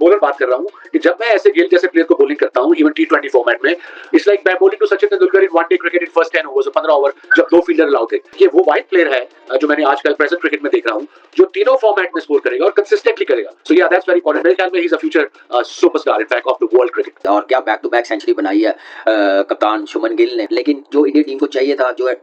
Bowler बात कर रहा हूँ कि जब मैं ऐसे गिल जैसे प्लेयर को बॉलिंग करता हूँ इवन T20 फॉर्मेट में, इट्स लाइक मैं bowling to Sachin Tendulkar in one day cricket in first 10 overs 15 over जब 2 फील्डर अलाउड थे। ये वो वाइड प्लेयर है जो मैंने आजकल प्रेजेंट क्रिकेट में देख रहा हूँ, जो तीनों फॉर्मेट में स्कोर करेगा और कंसिस्टेंटली करेगा। सो या दैट्स वेरी इंपॉर्टेंट। मेरे ख्याल में he is a future superstar in fact of the world cricket. और क्या बैक टू बैक सेंचुरी बनाई है कप्तान शुभमन गिल ने। लेकिन जो इंडियन टीम को चाहिए था, जो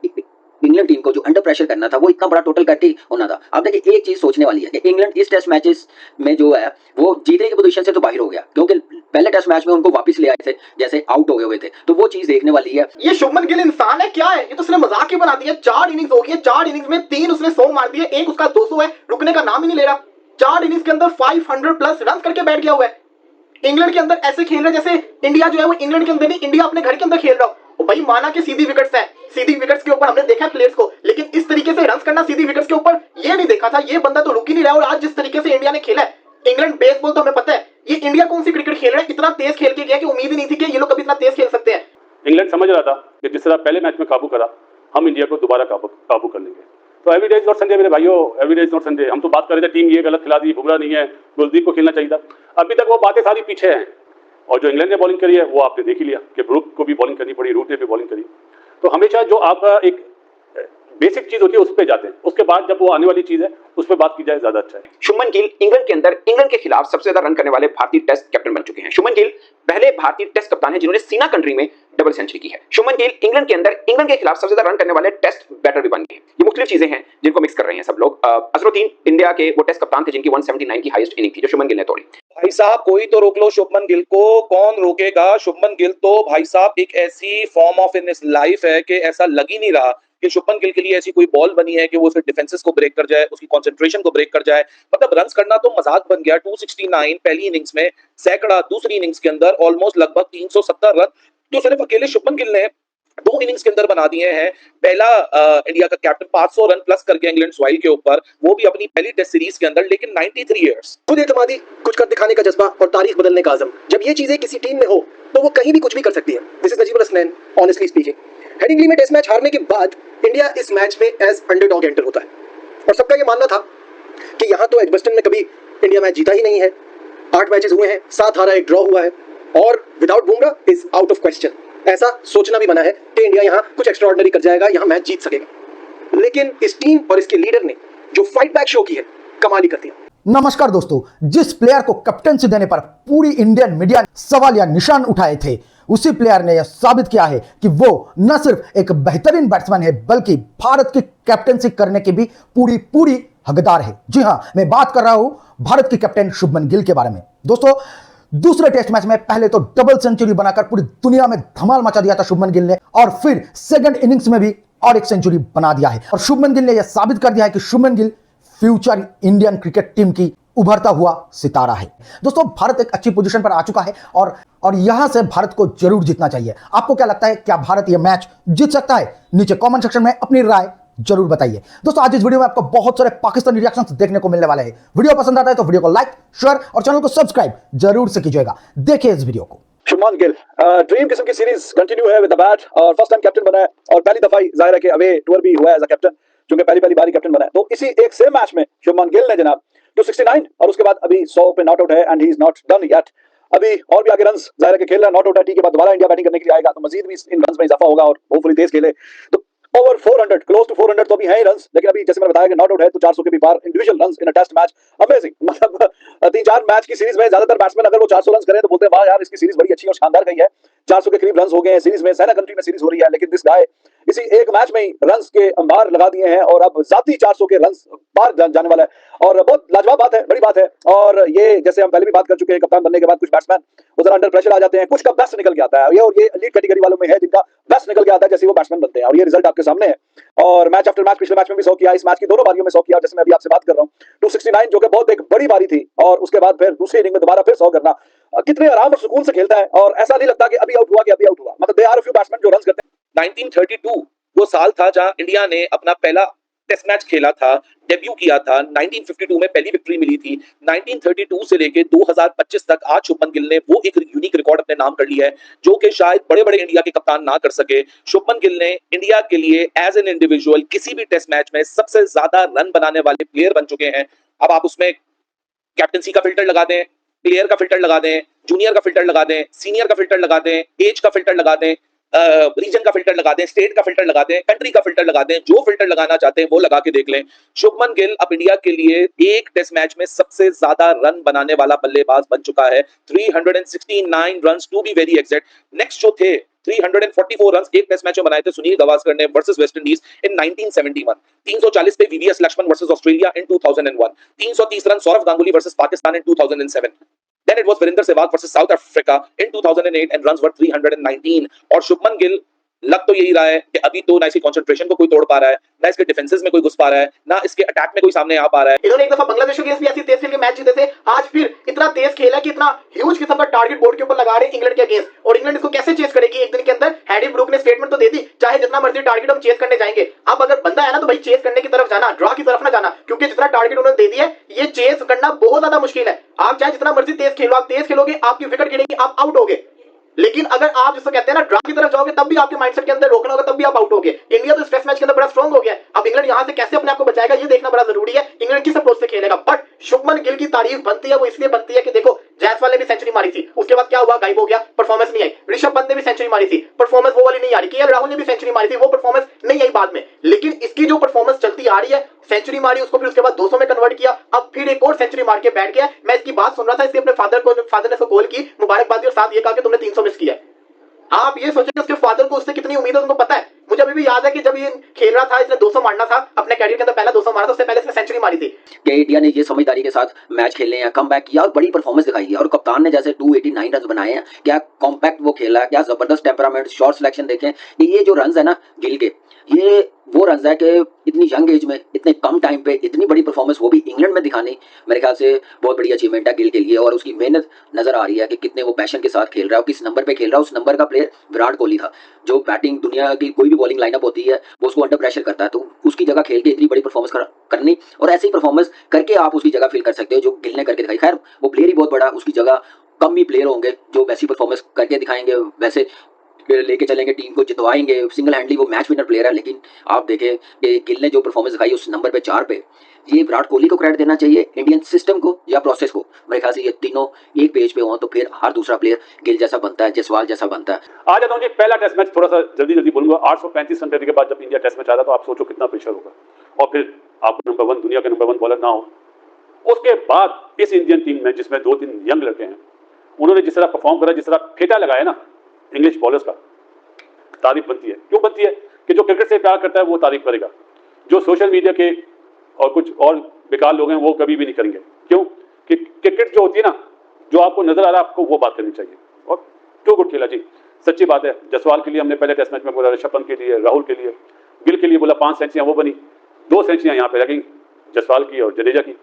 इंग्लैंड टीम को जो अंडर प्रेशर करना था, वो इतना बड़ा टोटल कट ही होना था। अब देखिए एक चीज सोचने वाली है कि इंग्लैंड इस टेस्ट मैचेस में जो है वो जीतने की पोजीशन से तो बाहर हो गया, क्योंकि पहले टेस्ट मैच में उनको वापस ले आए थे जैसे आउट हो गए हुए थे, तो वो चीज देखने वाली है। ये शुभमन गिल इंसान है क्या है? ये तो उसने मजाक ही बना दिया। 4 इनिंग्स हो गई है, 4 इनिंग्स में 3 उसने 100 मार दिए, एक उसका 200 है, रुकने का नाम ही नहीं ले रहा। 4 इनिंग्स के अंदर 500 प्लस रन करके बैठ गया हुआ है। इंग्लैंड के अंदर ऐसे खेल रहे जैसे इंडिया जो है वो इंग्लैंड के अंदर नहीं, इंडिया अपने घर के अंदर खेल रहा हो। भाई माना कि सीधी विकेट्स है, सीधी विकेट्स के ऊपर हमने देखा प्लेयर्स को, लेकिन इस तरीके से रन करना सीधी विकेट्स के ऊपर ये नहीं देखा था। ये बंदा तो रुक ही नहीं रहा। और आज जिस तरीके से इंडिया ने खेला है, इंग्लैंड बेसबॉल तो हमें पता है, ये इंडिया कौन सी क्रिकेट खेल रहा है, इतना तेज खेल के गया कि उम्मीद ही नहीं थी कि ये लोग कभी इतना तेज खेल सकते हैं। इंग्लैंड समझ रहा था कि जिस तरह पहले मैच में काबू करा, हम इंडिया को दोबारा काबू कर लेंगे। तो every day is not Sunday मेरे भाइयों, every day is not Sunday. हम तो बात कर रहे थे टीम ये गलत खिला दी, बुमराह नहीं है, कुलदीप को खेलना चाहिए था। अभी तक वो बातें सारी पीछे हैं। और जो इंग्लैंड ने बॉलिंग करी है वो आपने देख ही लिया कि ब्रुक को भी बॉलिंग करनी पड़ी, रूट ने भी बॉलिंग करी। तो हमेशा जो आपका एक बेसिक चीज होती है उस पर जाते हैं, उसके बाद जब वो आने वाली चीज है उस पर बात की जाए ज्यादा अच्छा है। शुभमन गिल इंग्लैंड के अंदर इंग्लैंड के खिलाफ सबसे ज्यादा रन करने वाले भारतीय टेस्ट कैप्टन बन चुके हैं। शुभमन गिल पहले भारतीय टेस्ट कप्तान है जिन्होंने सीना कंट्री में डबल सेंचुरी की है। शुभमन गिल इंग्लैंड के अंदर इंग्लैंड के खिलाफ सबसे ज्यादा रन करने वाले टेस्ट बैटर भी बन गए। ये मुख्तलिफ चीजें हैं जिनको मिक्स कर रहे हैं सब लोग। अजरुद्दीन इंडिया के वो टेस्ट कप्तान थे जिनकी 179 की हाईएस्ट इनिंग थी, जो शुभमन गिल ने तोड़ी। भाई साहब कोई तो रोक लो शुभमन गिल को, कौन रोकेगा? शुभमन गिल तो भाई साहब एक ऐसी form of in his life है कि ऐसा लग ही नहीं रहा कि शुभमन गिल के लिए ऐसी कोई बॉल बनी है कि वो उसके डिफेंसेस को ब्रेक कर जाए, उसकी कंसंट्रेशन को ब्रेक कर जाए। मतलब रन्स करना तो मजाक बन गया। 269 पहली इनिंग्स में, सैकड़ा दूसरी इनिंग्स के अंदर, ऑलमोस्ट लगभग 370 रन तो सिर्फ अकेले शुभमन गिल ने 2 इनिंग्स के अंदर बना दिए हैं। पहला इंडिया का कैप्टन 500 रन प्लस कर गया इंग्लैंड सॉइल के ऊपर, वो भी अपनी पहली टेस्ट सीरीज के अंदर, लेकिन 93 इयर्स। खुद एतमादी, कुछ कर दिखाने का जज्बा और तारीख बदलने का आज़म, जब ये चीजें किसी टीम में हो तो वो कहीं भी कुछ भी कर सकती है। This is Najeeb Hasnain honestly speaking. Headingley में टेस्ट मैच हारने के बाद इंडिया इस मैच में एज अंडरडॉग एंटर होता है और सबका ये मानना था कि यहाँ तो एजबस्टन में कभी इंडिया मैच जीता ही नहीं है। 8 मैचेस हुए हैं, 7 हारा, 1 ड्रॉ हुआ है और without Bumrah is out of question. ऐसा सोचना भी बना है कि इंडिया यहाँ कुछ एक्स्ट्राऑर्डिनरी कर जाएगा, यहाँ मैच जीत सकेगा। लेकिन इस टीम और इसके लीडर ने जो फाइट बैक शो की है, कमाल ही कर दिया। नमस्कार दोस्तों, जिस प्लेयर को कैप्टनसी देने पर पूरी इंडियन मीडिया ने सवाल या निशान उठाए थे, उसी प्लेयर ने यह साबित किया है कि वो न सिर्फ एक बेहतरीन बैट्समैन है बल्कि भारत की कैप्टनसी करने की भी पूरी हकदार है। जी हां, मैं बात कर रहा हूं भारत की कैप्टन शुभमन गिल के बारे में। दोस्तों, दूसरे टेस्ट मैच में पहले तो डबल सेंचुरी बनाकर पूरी दुनिया में धमाल मचा दिया था शुभमन गिल ने, और फिर सेकंड इनिंग्स में भी और एक सेंचुरी बना दिया है। और शुभमन गिल ने यह साबित कर दिया है कि Shubman Gill future Indian cricket team की उभरता हुआ सितारा है। दोस्तों, भारत एक अच्छी पोजीशन पर आ चुका है और यहां से भारत को जरूर जीतना चाहिए। आपको क्या लगता है, क्या भारत यह मैच जीत सकता है? नीचे कमेंट सेक्शन में अपनी राय जरूर बताइए। दोस्तों, आज इस वीडियो में आपको बहुत सारे पाकिस्तानी रिएक्शंस देखने को मिलने वाले हैं। वीडियो पसंद आता है तो वीडियो को लाइक, शेयर और चैनल को सब्सक्राइब जरूर से कीजिएगा। देखिए इस वीडियो को। शुभमन गिल ड्रीम किस्म की सीरीज कंटिन्यू है विद द बैट और फर्स्ट टाइम कैप्टन बना है और पहली दफा ही जाहिर है कि अवे टूर भी हुआ है एज अ कैप्टन, क्योंकि पहली बारी कैप्टन बना है। तो इसी एक सेम मैच में शुभमन गिल ने जनाब 269 और उसके बाद अभी 100 पे नॉट आउट है and he is not done yet. अभी और भी आगे रन्स जाहिर है कि खेल रहा है, नॉट आउट है, टी के बाद दोबारा इंडिया बैटिंग करने के लिए आएगा तो मजीद भी इन रन्स में इजाफा होगा और होपफुली तेज खेले तो ओवर 400 क्लोज टू 400 तो भी है ही रन्स। लेकिन अभी जैसे मैंने बताया कि नॉट आउट है तो 400 के भी पार individual runs in a test match. Amazing. मतलब 3-4 मैच की सीरीज में ज्यादातर बैट्समैन अगर वो 400 रन्स करें तो बोलते हैं वाह यार इसकी सीरीज बड़ी अच्छी और शानदार गई है, 400 के करीब रन्स हो गए हैं सीरीज में, सेना कंट्री में सीरीज हो रही है। लेकिन दिस गाय इसी एक मैच में ही रन्स के अंबार लगा दिए हैं और अब जाती 400 के रन्स पार जाने वाला है और बहुत लाजवाब बात है, बड़ी बात है। और ये जैसे हम पहले भी बात कर चुके हैं, कप्तान बनने के बाद कुछ बैट्समैन वो जरा अंडर प्रेशर आ जाते हैं, कुछ का बेस्ट निकल के आता है और ये एलीट कैटेगरी वालों में है जिनका बेस्ट निकल के आता है जैसे वो बैट्समैन बनते हैं और ये रिजल्ट आपके सामने है। और मैच आफ्टर मैच, पिछले मैच में भी 100 किया, इस मैच की दोनों बारियों में 100 किया। जैसे मैं अभी आपसे बात कर रहा हूँ 269 जो कि बहुत एक बड़ी बारी थी और उसके बाद फिर दूसरी इनिंग में दोबारा फिर 100 करना, कितने आराम और सुकून से खेलता है और ऐसा नहीं लगता कि अभी आउट हुआ कि अभी आउट हुआ। मतलब they are a few batsman जो रन करते हैं। 1932 वो साल था जहां इंडिया ने अपना पहला टेस्ट मैच खेला था, डेब्यू किया था। 1952 में पहली विक्ट्री मिली थी। 1932 से लेके 2025 तक आज शुभमन गिल ने वो एक यूनिक रिकॉर्ड अपने नाम कर लिया है जो कि शायद बड़े-बड़े इंडिया के कप्तान ना कर सके। शुभमन गिल ने इंडिया के लिए एज एन इंडिविजुअल किसी भी टेस्ट मैच में सबसे ज्यादा रन बनाने वाले प्लेयर बन चुके हैं। अब आप उसमें कैप्टनसी का फिल्टर लगा दें, प्लेयर का फिल्टर लगा दें, जूनियर का फिल्टर लगा दें, सीनियर का फिल्टर लगा दें, एज का फिल्टर लगा दें, रीजन का फिल्टर लगा दें, स्टेट का फिल्टर लगा दें, कंट्री का फिल्टर लगा दें, जो फिल्टर लगाना चाहते हैं वो लगा के देख लें। शुभमन गिल अब इंडिया के लिए एक टेस्ट मैच में सबसे ज्यादा रन बनाने वाला बल्लेबाज बन चुका है। 369 runs to be very exact. Next जो थे 344 रन्स एक टेस्ट मैच में बनाए थे सुनील गावस्कर ने वर्सेस वेस्ट इंडीज इन 1971। 340 पे VVS Laxman versus Australia in 2001। 330 run Sourav Ganguly versus Pakistan in 2007। Then it was Virender Sehwag versus South Africa in 2008 and runs were 319। और शुभमन गिल लग तो यही रहा है कि अभी तो ना इसकी कंसंट्रेशन को कोई तोड़ पा रहा है, ना इसके डिफेंसेस में कोई घुस पा रहा है, ना इसके अटैक में कोई सामने आ पा रहा है। इन्होंने एक दफा बांग्लादेश के अगेंस्ट भी ऐसी तेज खेल के मैच जीते थे, आज फिर इतना तेज खेला कि इतना ह्यूज किस्म का टारगेट बोर्ड के ऊपर लगा रहे इंग्लैंड के अगेंस्ट। और इंग्लैंड इसको कैसे चेस करेगी एक दिन के अंदर? हैरी ब्रूक ने स्टेटमेंट तो दे दी, चाहे जितना मर्जी टारगेट हम चेस करने जाएंगे। अब अगर बंदा है ना तो भाई चेस करने की तरफ जाना, ड्रॉ की तरफ ना जाना, क्योंकि जितना टारगेट उन्होंने दे दिया है ये चेस करना बहुत ज्यादा मुश्किल है। आप चाहे जितना मर्जी तेज खेलो, आप तेज खेलोगे आपकी विकेट गिरेगी, आप आउट होगे। लेकिन अगर आप जिसको कहते हैं ना ड्रॉ की तरफ जाओगे तब भी आपके माइंडसेट के अंदर रोकना होगा, तब भी आप आउट होगे। इंडिया तो टेस्ट मैच के अंदर बड़ा स्ट्रांग हो गया है। अब इंग्लैंड यहां से कैसे अपने आप को बचाएगा ये देखना बड़ा जरूरी है। इंग्लैंड किस अप्रोच से खेलेगा। बट शुभमन गिल की तारीफ बनती है, वो इसलिए बनती है कि देखो जायसवाल ने भी सेंचुरी मारी थी, उसके बाद क्या हुआ, गायब हो गया, परफॉर्मेंस नहीं आई। ऋषभ पंत ने भी सेंचुरी मारी थी, परफॉर्मेंस वो वाली नहीं आ रही। केएल राहुल ने भी सेंचुरी मारी थी, वो परफॉर्मेंस नहीं आई बाद में। लेकिन इसकी जो परफॉर्मेंस चलती आ रही है, सेंचुरी मारी उसको, फिर उसके बाद 200 में कन्वर्ट किया, अब फिर एक और सेंचुरी मार के बैठ गया। मैं इसकी बात सुन रहा था, इसके अपने फादर ने इसको कॉल की, मुबारकबाद दी और साथ ये कहा कि तुमने 300 मिस किया है। आप ये सोचें उसके फादर को उससे कितनी उम्मीद है, उनको पता है। मुझे अभी भी याद है कि जब ये खेल रहा था, इसने 200 मारना था अपने कैरियर के अंदर, पहला 200 मारा था, उससे पहले इसने सेंचुरी मारी थी। कि इंडिया ने ये समझदारी के साथ मैच खेलने या कम बैक किया और बड़ी परफॉर्मेंस दिखाई है। और कप्तान ने जैसे 289 रन बनाए हैं, क्या कॉम्पैक्ट वो खेला, क्या जबरदस्त टेम्परामेंट, शॉट सिलेक्शन देखें। ये जो रन है ना गिल के, ये वो रन है कि इतनी यंग एज में इतने कम टाइम पे इतनी बड़ी परफॉर्मेंस वो भी इंग्लैंड में दिखानी, मेरे ख्याल से बहुत बड़ी अचीवमेंट है गिल के लिए। और उसकी मेहनत नजर आ रही है कि कितने वो पैशन के साथ खेल रहा है और किस नंबर पे खेल रहा है। उस नंबर का प्लेयर विराट कोहली था, जो बैटिंग दुनिया की कोई भी बॉलिंग लाइनअप होती है वो उसको अंडर प्रेशर करता है, तो उसकी जगह खेल के इतनी बड़ी परफॉर्मेंस करनी और ऐसी परफॉर्मेंस करके आप उसकी जगह फील कर सकते हो जो गिल ने करके दिखाई। खैर वो प्लेयर ही बहुत बड़ा, उसकी जगह कम ही प्लेयर होंगे जो वैसी परफॉर्मेंस करके दिखाएंगे, वैसे लेके चलेंगे, टीम को जितवाएंगे। सिंगल हैंडली वो मैच विनर प्लेयर है। लेकिन आप देखें कि गिल ने जो परफॉर्मेंस दिखाई उस नंबर पे 4 पे, ये विराट कोहली को क्रेडिट देना चाहिए, इंडियन सिस्टम को या प्रोसेस को। मेरे ख्याल से ये तीनों एक पेज पे हो तो फिर हर दूसरा प्लेयर गिल जैसा बनता है, जयसवाल जैसा बनता है। आ जाता हूँ जी, पहला टेस्ट मैच थोड़ा सा जल्दी बोलूंगा। 835 रन करने के बाद जब इंडिया टेस्ट मैच आ रहा तो आप सोचो कितना प्रेशर होगा, और फिर आप नंबर 1 दुनिया के नंबर 1 बॉलर ना हो। उसके बाद इस इंडियन टीम में जिसमें 2-3 यंग लड़के हैं, उन्होंने जिस तरह परफॉर्म करा, जिस तरह फेटा लगाया ना इंग्लिश बॉलर्स का, तारीफ बनती है। क्यों बनती है? कि जो क्रिकेट से प्यार करता है वो तारीफ करेगा, जो सोशल मीडिया के और कुछ और बेकार लोग हैं वो कभी भी नहीं करेंगे। क्यों? कि क्रिकेट जो होती है ना, जो आपको नजर आ रहा है आपको वो बात करनी चाहिए। और टू गुड खेला जी, सच्ची बात है। जसवाल के लिए हमने पहले टेस्ट मैच में बोला, ऋषभ पंत के लिए, राहुल के लिए, गिल के लिए बोला 5 सेंचुरियां वो बनी, 2 सेंचुरियां यहाँ पे लगी जसवाल की और जडेजा की।